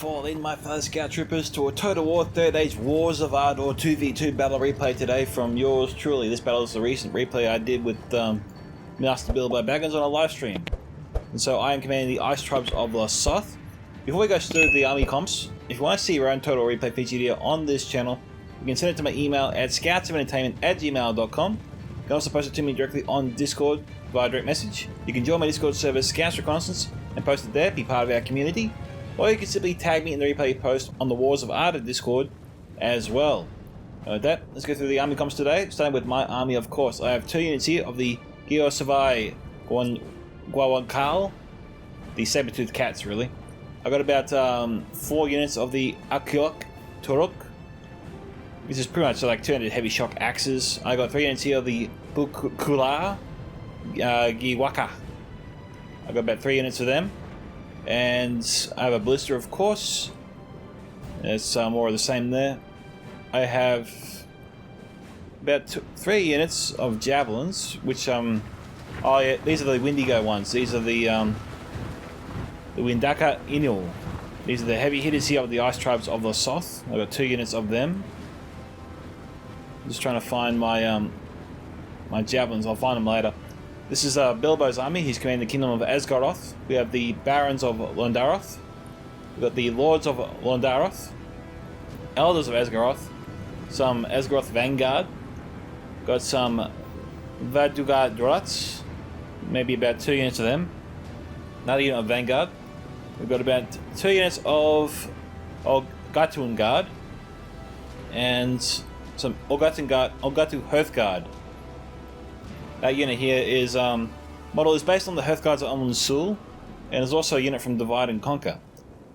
fall in, my fellow scout troopers, to a Total War Third Age Wars of Arda or 2v2 battle replay today from yours truly. This battle is the recent replay I did with Master Bilbo Baggins on a live stream. And so I am commanding the Ice Tribes of Lossoth. Before we go through the army comps, if you want to see your own Total War replay featured here on this channel, you can send it to my email at scoutsomentertainment@gmail.com. You can also post it to me directly on Discord via direct message. You can join my Discord server Scouts Reconnaissance and post it there, be part of our community. Or you can simply tag me in the replay post on the Wars of Arda Discord as well. With that, let's go through the army comps today, starting with my army, of course. I have 2 units here of the Geosavai Guawankal, the saber-toothed cats, really. I've got about 4 units of the Akiok Turuk. This is pretty much like 200 heavy shock axes. I got 3 units here of the Bukula Giwaka. I've got about 3 units of them. And I have a blister, of course. There's more of the same there. I have about 3 units of javelins, which oh yeah, these are the Windigo ones. These are the Windaka Inu. These are the heavy hitters here of the Ice Tribes of Lossoth. I've got 2 units of them. I'm just trying to find my my javelins. I'll find them later. This is Bilbo's army. He's commanding the Kingdom of Esgaroth. We have the Barons of Londaroth. We've got the Lords of Londaroth, Elders of Esgaroth, some Esgaroth Vanguard. Got some Vaduga Drats, maybe about 2 units of them. Another unit of Vanguard. We've got about 2 units of Olgatun Guard and some Olgatu Hearthguard. That unit here is model is based on the Hearthguards of Sul, and there's also a unit from Divide and Conquer.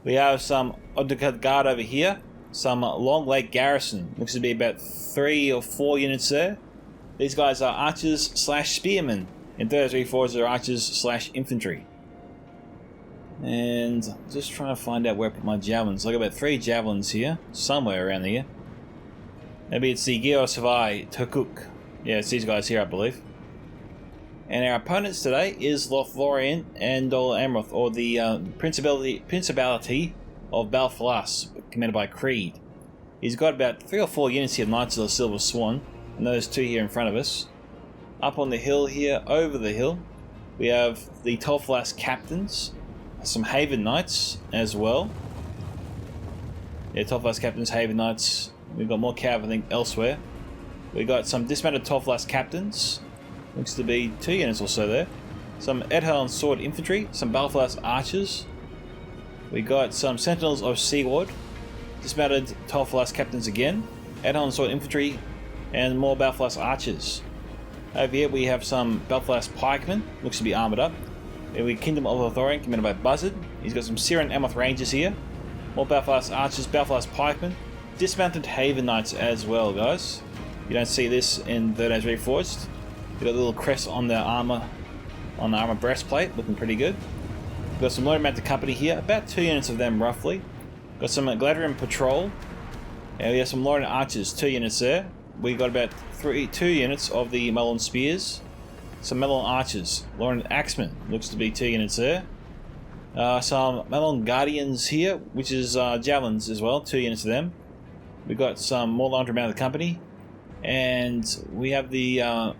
We have some Odukad Guard over here, some Long Lake Garrison, looks to be about 3 or 4 units there. These guys are archers / spearmen. In 33-4s they're archers / infantry. And just trying to find out where I put my javelins. I got about 3 javelins here, somewhere around here. Maybe it's the Geosavai Turkuk. Yeah, it's these guys here, I believe. And our opponents today is Lothlorien and Amroth, or the Principality of Belfalas, commanded by Creed. He's got about 3 or 4 units here, Knights of the Silver Swan, and those 2 here in front of us. Up on the hill here, over the hill, we have the Belfalas Captains, some Haven Knights as well. Yeah, Belfalas Captains, Haven Knights. We've got more cav, I think, elsewhere. We got some dismounted Belfalas Captains. Looks to be 2 units or so there. Some Edhelm Sword Infantry, some Belfalas Archers. We got some Sentinels of Seaward, dismounted Belfalas Captains again, Edhelm Sword Infantry, and more Belfalas Archers. Over here we have some Belfalas Pikemen, looks to be armoured up. And we Kingdom of Lothlorien, commanded by Buzzerd. He's got some Siren Amoth Rangers here. More Belfalas Archers, Belfalas Pikemen, dismounted Haven Knights as well, guys. You don't see this in Third Age Reforged. Got a little crest on the armor, breastplate, looking pretty good. We've got some low mounted company here, about 2 units of them roughly. Got some Gladrian Patrol, and we have some Lorien Archers, 2 units there. We got about 2 units of the Melon Spears, some Melon Archers, Lorien Axemen, looks to be 2 units there. Some Melon Guardians here, which is javelins as well, 2 units of them. We've got some more laundry mounted company, and we have the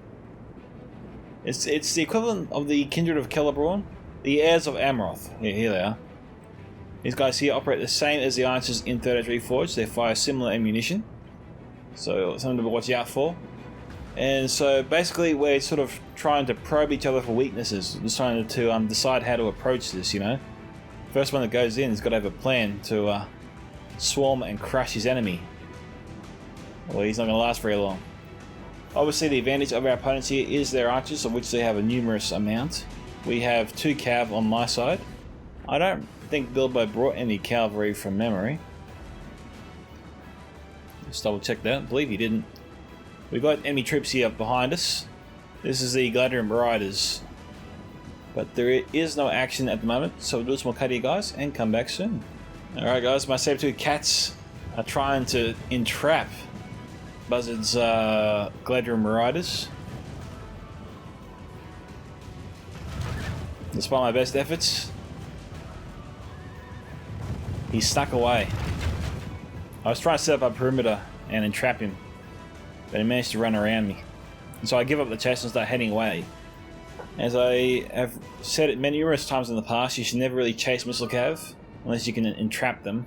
it's the equivalent of the Kindred of Celeborn, the Heirs of Amroth. Yeah, here they are. These guys here operate the same as the archers in Third Age Reforged. They fire similar ammunition, so something to watch out for. And so basically we're sort of trying to probe each other for weaknesses, just trying to decide how to approach this, you know. First one that goes in has got to have a plan to swarm and crush his enemy. Well, he's not going to last very long. Obviously the advantage of our opponents here is their archers, of which they have a numerous amount. We have 2 cav on my side. I don't think Bilbo brought any cavalry from memory. Just double check that, I believe he didn't. We've got enemy troops here behind us. This is the Gladrian Riders. But there is no action at the moment, so we'll do some more cut here, guys, and come back soon. Alright guys, my saber-tooth cats are trying to entrap Buzzard's Gladrian Riders. Despite my best efforts, He's stuck away. I was trying to set up a perimeter and entrap him, but he managed to run around me. And so I give up the chase and start heading away. As I have said it many numerous times in the past, you should never really chase missile cav unless you can entrap them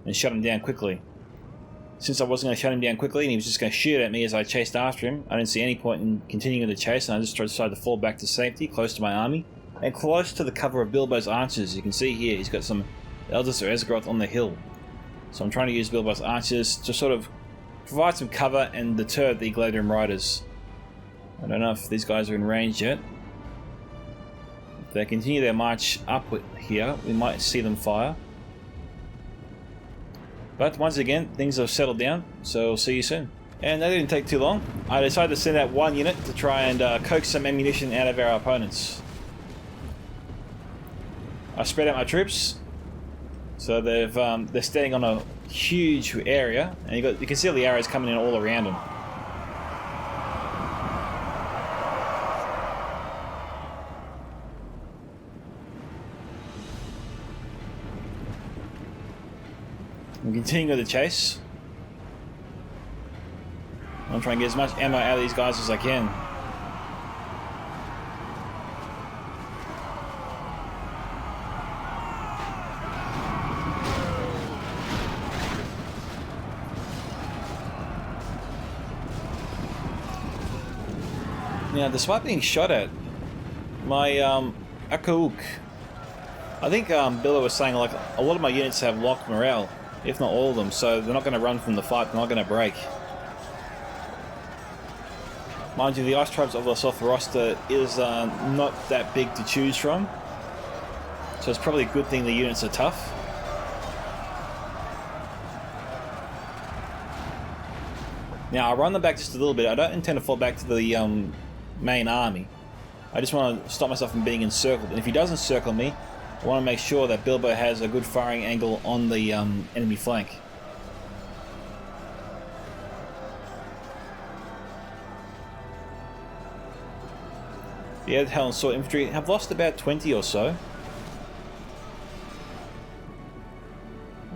and shut them down quickly. Since I wasn't going to shut him down quickly and he was just going to shoot at me as I chased after him, I didn't see any point in continuing the chase, and I just decided to fall back to safety, close to my army, and close to the cover of Bilbo's archers. You can see here he's got some elders or Esgaroth on the hill. So I'm trying to use Bilbo's archers to sort of provide some cover and deter the Gladium riders. I don't know if these guys are in range yet. If they continue their march up here, we might see them fire. But once again, things have settled down, so I'll see you soon. And that didn't take too long. I decided to send out one unit to try and coax some ammunition out of our opponents. I spread out my troops, so they're standing on a huge area, and you can see all the arrows coming in all around them. I'm continuing with the chase. I'm trying to get as much ammo out of these guys as I can. Now, despite being shot at, my Akauk, I think Bilbo was saying like a lot of my units have locked morale, if not all of them, so they're not going to run from the fight, they're not going to break. Mind you, the Ice Tribes of Lossoth roster is not that big to choose from, so it's probably a good thing the units are tough. Now, I'll run them back just a little bit. I don't intend to fall back to the main army. I just want to stop myself from being encircled, and if he does encircle me, I want to make sure that Bilbo has a good firing angle on the enemy flank. The Avid and Sword Infantry have lost about 20 or so.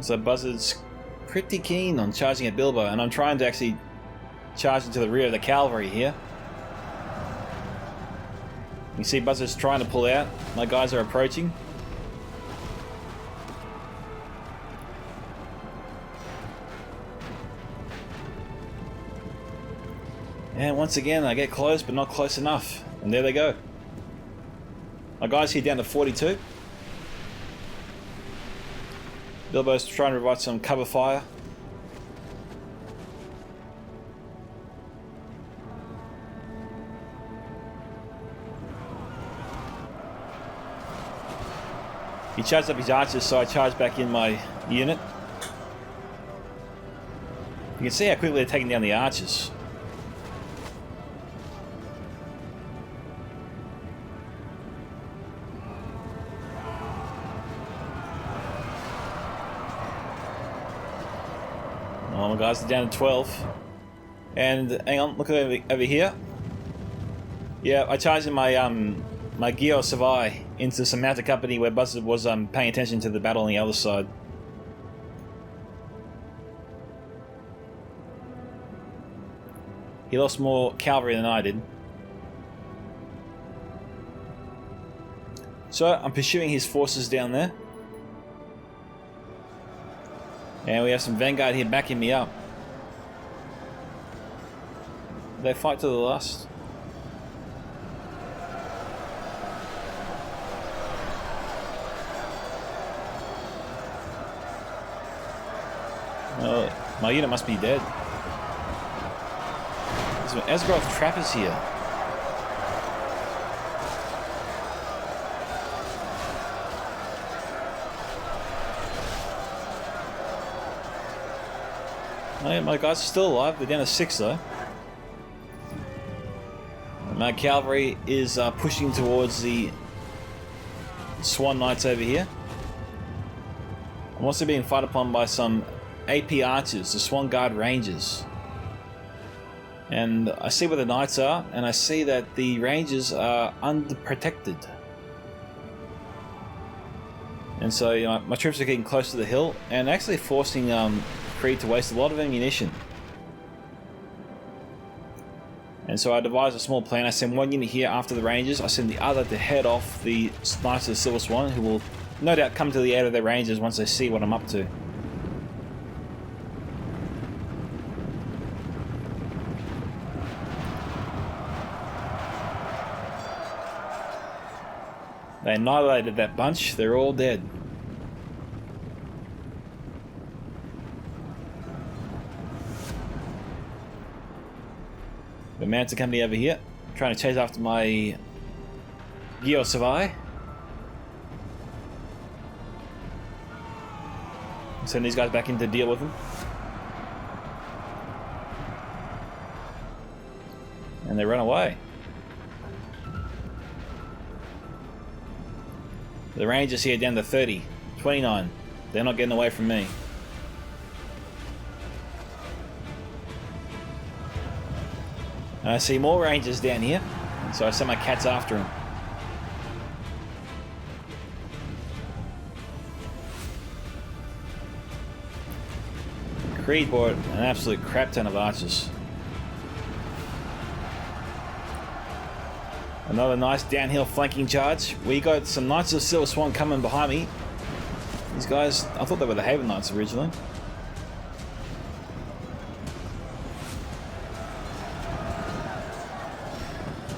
So Buzzard's pretty keen on charging at Bilbo, and I'm trying to actually charge into the rear of the cavalry here. You see Buzzard's trying to pull out. My guys are approaching. And once again, I get close, but not close enough. And there they go. My guys here down to 42. Bilbo's trying to provide some cover fire. He charged up his archers, so I charged back in my unit. You can see how quickly they're taking down the archers. Oh, my guys are down to 12. And hang on, look over here. Yeah, I charged in my my Geo Savai into some mounted company where Buzzerd was paying attention to the battle on the other side. He lost more cavalry than I did. So I'm pursuing his forces down there. And we have some Vanguard here backing me up. They fight to the last. Oh, my unit must be dead. There's some Esgaroth trappers here. My guys are still alive. They're down to 6 though. My cavalry is pushing towards the Swan Knights over here. I'm also being fired upon by some AP archers, the Swan Guard Rangers. And I see where the Knights are, and I see that the Rangers are underprotected. And so you know, my troops are getting close to the hill and actually forcing Creed to waste a lot of ammunition. And so I devised a small plan. I send one unit here after the Rangers. I send the other to head off the Knights of the Silver Swan, who will no doubt come to the aid of their Rangers once they see what I'm up to. They annihilated that bunch. They're all dead. The mounts are coming over here, trying to chase after my Geo Savai. Send these guys back in to deal with them. And they run away. The Rangers here down to 30, 29. They're not getting away from me. I see more Rangers down here, so I send my cats after them. Creed bought an absolute crap ton of archers. Another nice downhill flanking charge. We got some Knights of Silver Swan coming behind me. These guys, I thought they were the Haven Knights originally.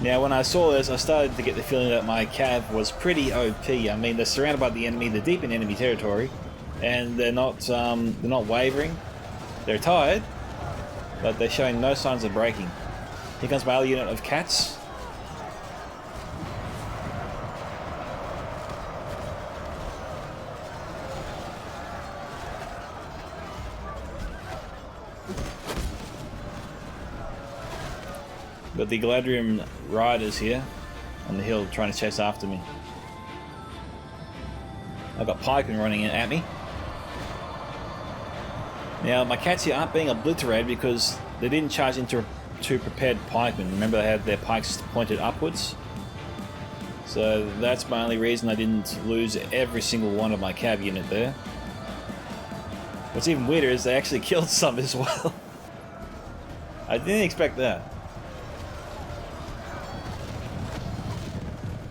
Now when I saw this, I started to get the feeling that my cav was pretty OP. I mean, they're surrounded by the enemy, they're deep in enemy territory, and they're not wavering. They're tired, but they're showing no signs of breaking. Here comes my other unit of cats. Got the Galadriel riders here on the hill trying to chase after me. I've got pikemen running at me. Now my cats here aren't being obliterated because they didn't charge into two prepared pikemen. Remember, they had their pikes pointed upwards. So that's my only reason I didn't lose every single one of my cav unit there. What's even weirder is they actually killed some as well. I didn't expect that.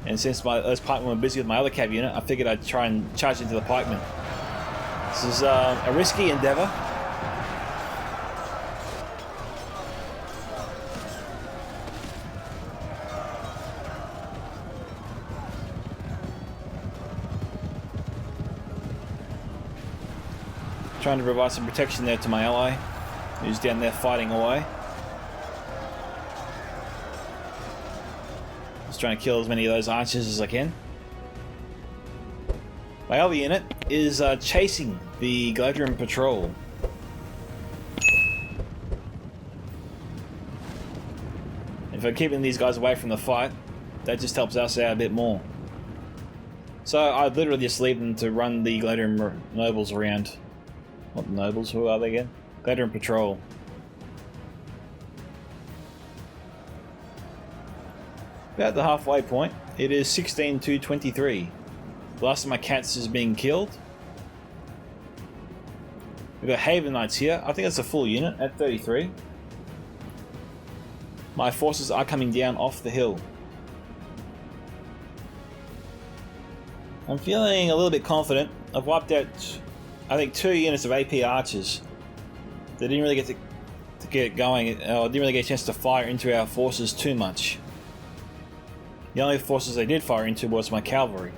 And since those pikemen were busy with my other cav unit, I figured I'd try and charge into the pikemen. This is a risky endeavour. Trying to provide some protection there to my ally, who's down there fighting away. Trying to kill as many of those archers as I can. My other unit is chasing the Galadriel patrol. If I'm keeping these guys away from the fight, that just helps us out a bit more. So I literally just leave them to run the Galadriel nobles around. Not the nobles, who are they again? Galadriel patrol. About the halfway point. It is 16 to 23. The last of my cats is being killed. We've got Haven Knights here. I think that's a full unit at 33. My forces are coming down off the hill. I'm feeling a little bit confident. I've wiped out, I think, 2 units of AP archers. They didn't really get to get going, or didn't really get a chance to fire into our forces too much. The only forces they did fire into was my cavalry.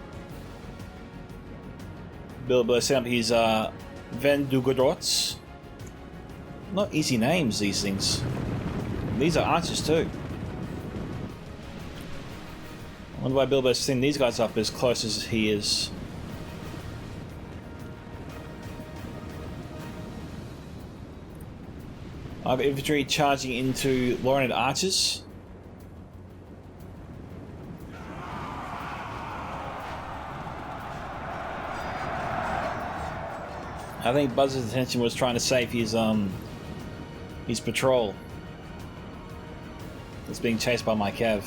Bilbo set up his Vendugadrots. Not easy names, these things. These are archers too. I wonder why Bilbo's sending these guys up as close as he is. I have infantry charging into Lothlorien archers. I think Buzzerd's intention was trying to save his patrol that's being chased by my cav.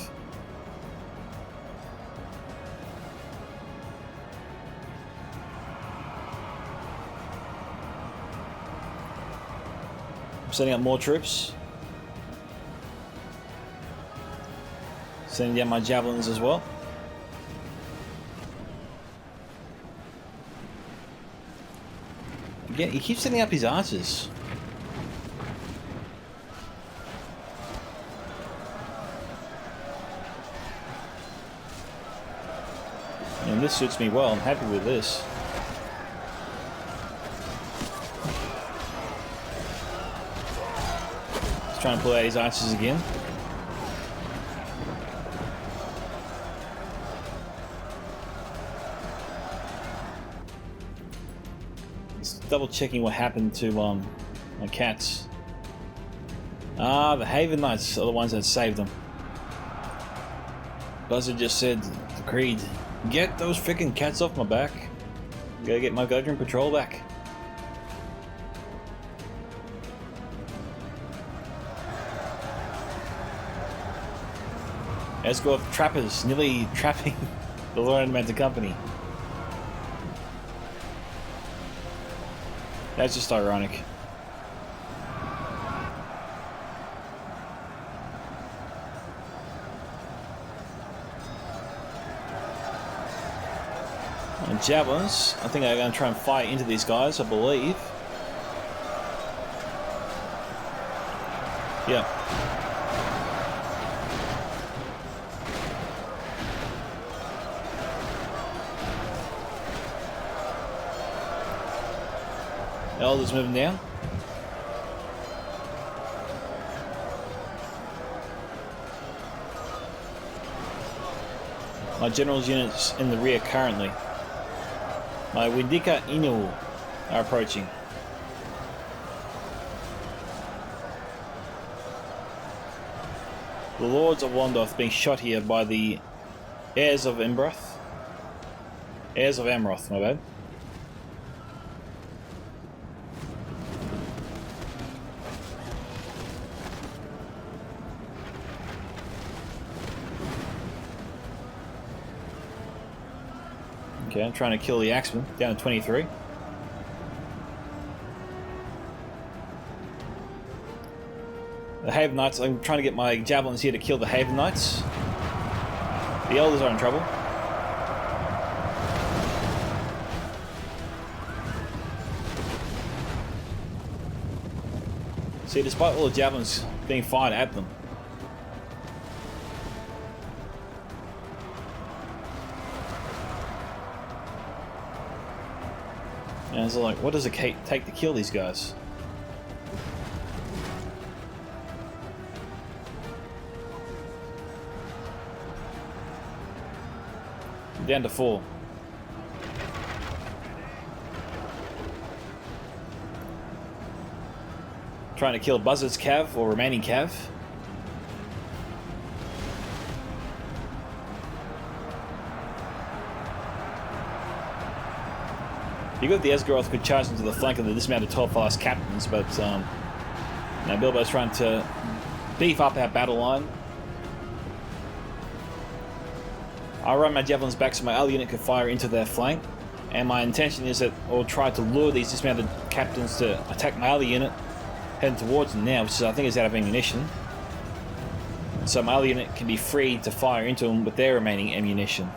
Sending up more troops. Sending down my javelins as well. Again, he keeps sending up his archers. And this suits me well. I'm happy with this. He's trying to pull out his archers again. Double checking what happened to my cats. Ah, the Haven Knights are the ones that saved them. Buzzerd just said, "Agreed. Get those freaking cats off my back. Gotta get my Guardian Patrol back." Esgaroth trappers nearly trapping the Lothlorien Mounted Company. That's just ironic. And javelins, I think I'm going to try and fire into these guys, I believe. Yeah. Elder's moving down. My general's units in the rear currently. My Windika Inu are approaching. The Lords of Wandoth being shot here by the heirs of Amroth. Heirs of Amroth, my bad. Okay, I'm trying to kill the Axeman, down to 23. The Haven Knights, I'm trying to get my javelins here to kill the Haven Knights. The Elders are in trouble. See, despite all the javelins being fired at them, and it's like, what does it take to kill these guys? Down to 4. Trying to kill Buzzard's Cav, or remaining Cav. You got the Esgaroth could charge into the flank of the dismounted 12-fast captains, but now Bilbo's trying to beef up our battle line. I'll run my javelins back so my ally unit can fire into their flank, and my intention is that I'll try to lure these dismounted captains to attack my ally unit heading towards them now, which I think is out of ammunition. So my ally unit can be free to fire into them with their remaining ammunition.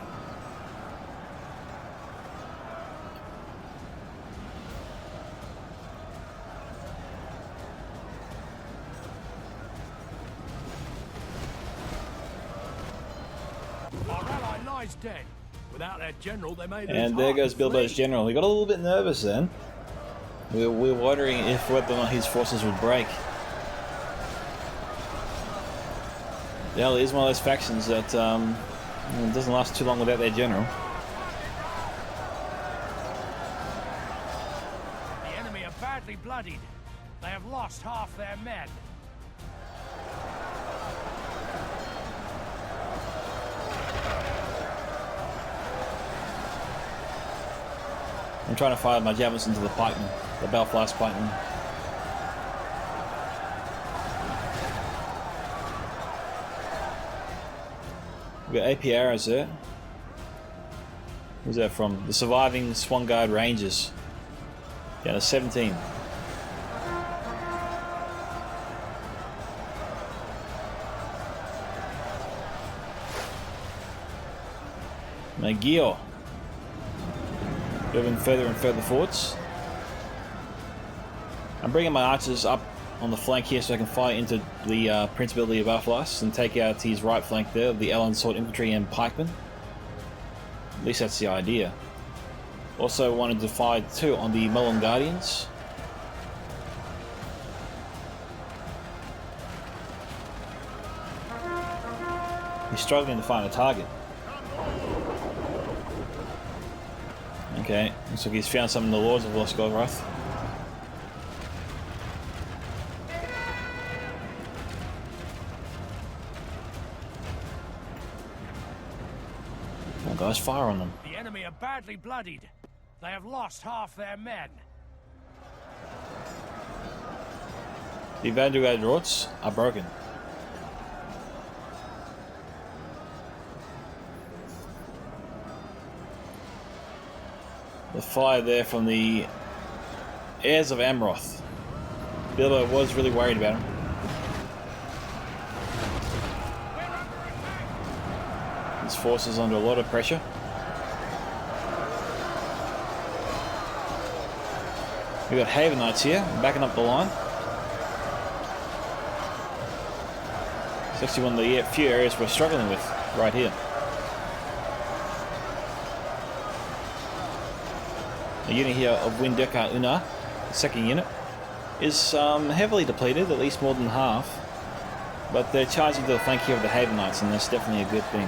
Dead. Without that general, they may and there goes Bilbo's general. He got a little bit nervous then. We were wondering if whether or not his forces would break. Yeah, it is one of those factions that doesn't last too long without their general. The enemy are badly bloodied. They have lost half their men. I'm trying to fire my javelins into the pikemen, the Belfalas pikemen. We've got AP arrows there. Where's that from? The surviving Swangard Rangers. Down to 17. Magio. Moving further and further forwards. I'm bringing my archers up on the flank here so I can fire into the Principality of Belfalas and take out his right flank there of the Elon Sword Infantry and Pikemen. At least that's the idea. Also wanted to fire too on the Melon Guardians. He's struggling to find a target. Okay, looks like he's found some in the Lords of Esgaroth. Come on guys, fire on them. The enemy are badly bloodied. They have lost half their men. The Vanguard routes are broken. The fire there from the heirs of Amroth. Bilbo was really worried about him. His force is under a lot of pressure. We've got Haven Knights here, backing up the line. It's actually one of the few areas we're struggling with, right here. The unit here of Windeka Una, the second unit, is heavily depleted, at least more than half. But they're charging to the flank here of the Haven Knights, and that's definitely a good thing.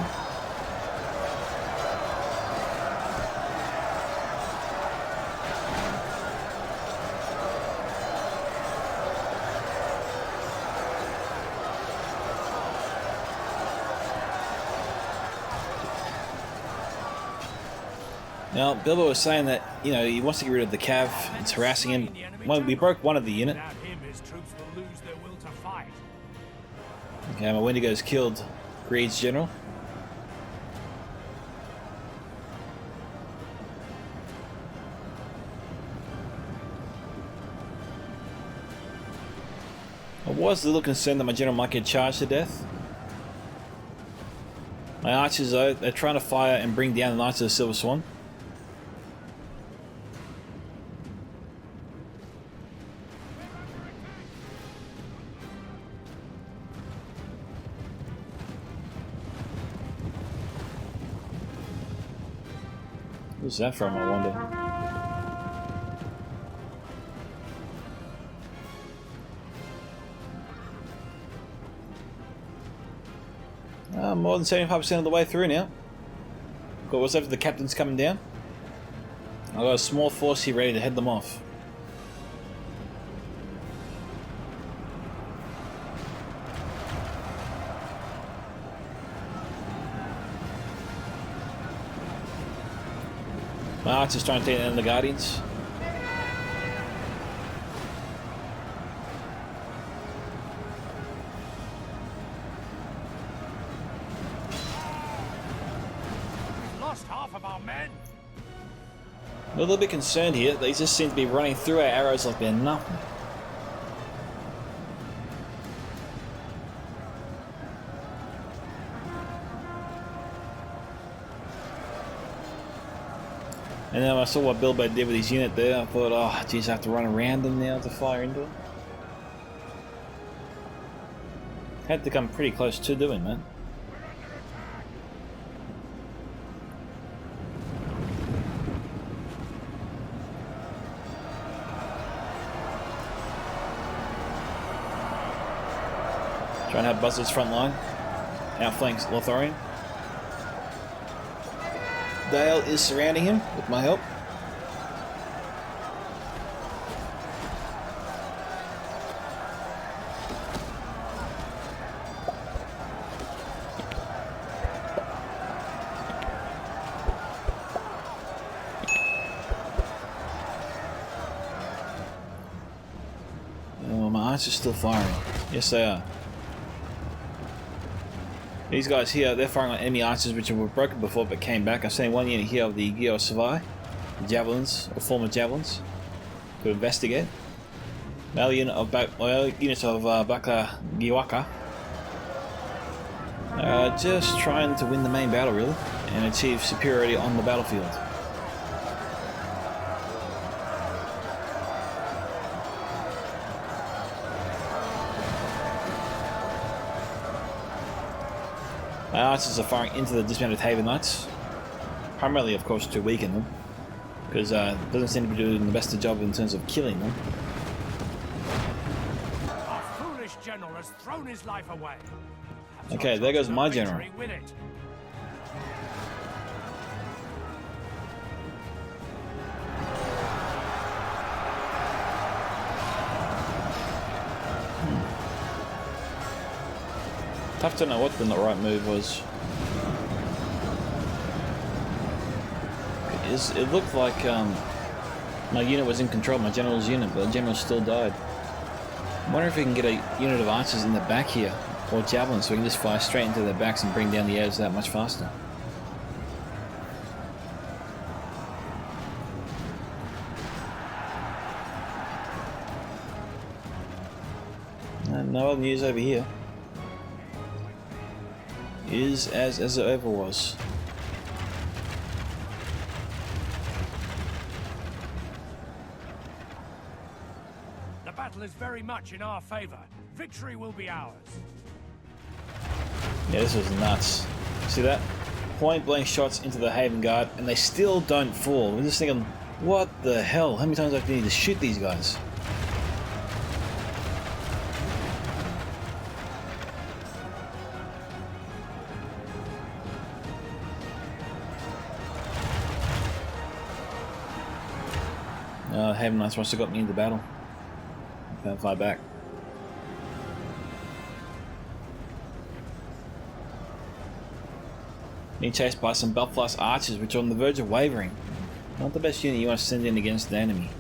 Now, Bilbo was saying that, you know, he wants to get rid of the Cav. It's harassing him. Well, we broke one of the unit. Without him, his troops will lose their will to fight. Okay, my Wendigo's killed Greed's general. I was a little concerned that my general might get charged to death. My archers, though, they're trying to fire and bring down the Knights of the Silver Swan. Where's that from, I wonder? More than 75% of the way through now. Got what's left of the captains coming down. I've got a small force here ready to head them off. My archer's trying to take down the Guardians. We've lost half of our men. I'm a little bit concerned here. They just seem to be running through our arrows like they're nothing. And then I saw what Bilbo did with his unit there. I thought, oh, geez, I have to run around them now to fire into them. Had to come pretty close to doing that. Trying to have Buzzerd's front line. Outflanks Lothlorien. Dale is surrounding him with my help. Oh, my archers are still firing. Yes, they are. These guys here, they're firing on enemy archers which were broken before but came back. I'm seeing one unit here of the Geo Savai, javelins, or former javelins, to investigate. Another unit of units of Baka Giwaka. Just trying to win the main battle, really, and achieve superiority on the battlefield. My archers are firing into the dismounted Haven Knights, primarily, of course, to weaken them, because it doesn't seem to be doing the best job in terms of killing them. Our foolish general has thrown his life away. Okay, there goes my general. Tough to know what the right move was. It looked like my unit was in control, my general's unit, but the general still died. I wonder if we can get a unit of archers in the back here, or javelins, so we can just fire straight into their backs and bring down the airs that much faster. And no other news over here. Is as it ever was. The battle is very much in our favor. Victory will be ours. Yeah, this was nuts. See that? Point blank shots into the Haven Guard, and they still don't fall. We're just thinking, what the hell? How many times do I need to shoot these guys? Haven Knights must have got me into battle. Can't fly back. Being chased by some Belfalas archers, which are on the verge of wavering. Not the best unit you want to send in against the enemy.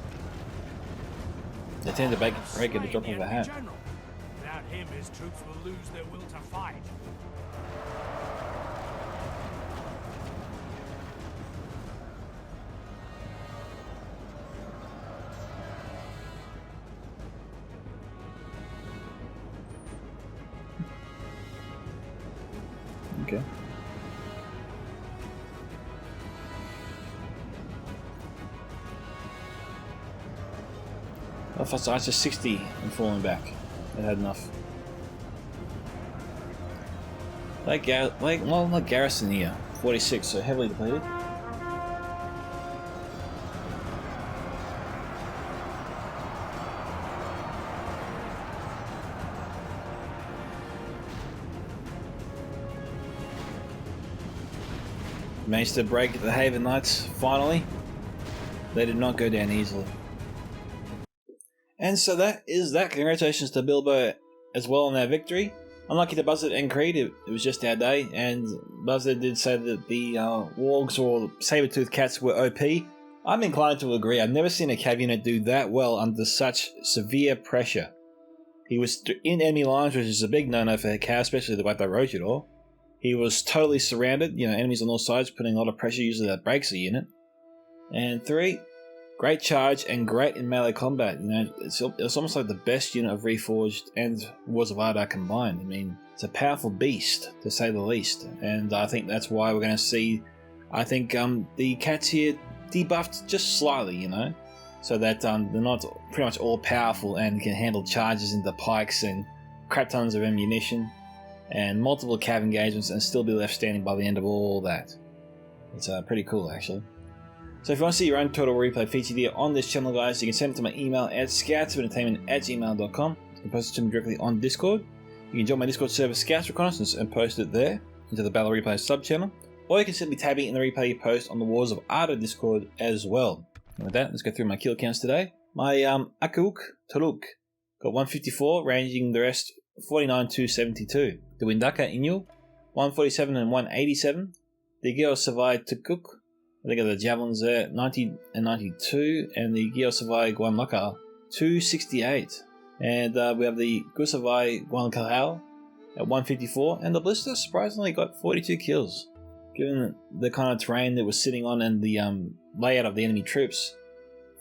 They tend to break at the drop of a hat. Without him, his troops will lose their will to fight. Okay. Belfast Archer 60 and falling back. They had enough. Like Garrison here, 46, so heavily depleted. Managed to break the Haven Knights, finally. They did not go down easily. And so that is that. Congratulations to Bilbo as well on their victory. Unlucky to Buzzerd and Creed, it was just our day, and Buzzerd did say that the wargs or saber-toothed cats were OP. I'm inclined to agree. I've never seen a cav unit do that well under such severe pressure. He was in enemy lines, which is a big no-no for a cav, especially the way they wrote it all. He was totally surrounded, enemies on all sides, putting a lot of pressure, usually that breaks a unit. And 3, great charge and great in melee combat. It's almost like the best unit of Reforged and Wars of Arda combined. I mean, it's a powerful beast, to say the least. And I think that's why we're going to see, the cats here debuffed just slightly, so that they're not pretty much all powerful and can handle charges into pikes and crap tons of ammunition and multiple cav engagements and still be left standing by the end of all that. It's pretty cool, actually. So if you want to see your own total replay featured here on this channel, guys, you can send it to my email at scoutsentertainment@gmail.com. You can post it to me directly on Discord. You can join my Discord server, Scouts Reconnaissance, and post it there into the Battle Replay sub-channel. Or you can simply tab it in the replay you post on the Wars of Arda Discord as well. And with that, let's go through my kill counts today. My Akuk Taruk got 154, ranging the rest 49-72. The Windaka Inul, 147 and 187. The Geo Savai Tukuk, I think of the javelins there, 90 and 92. And the Geo Savai Guanlaka, 268. And we have the Gusavai Guankahal at 154. And the Blister surprisingly got 42 kills. Given the kind of terrain that was sitting on and the layout of the enemy troops,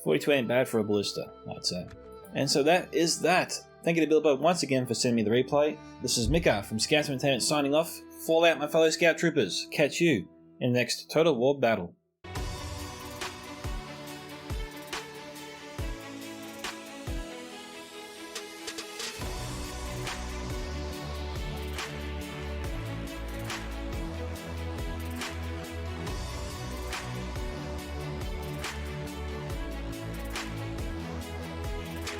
42 ain't bad for a Ballista, I'd say. And so that is that. Thank you to Bilbo once again for sending me the replay. This is Micka from Scouts Entertainment signing off. Fall out, my fellow Scout Troopers. Catch you in the next Total War battle.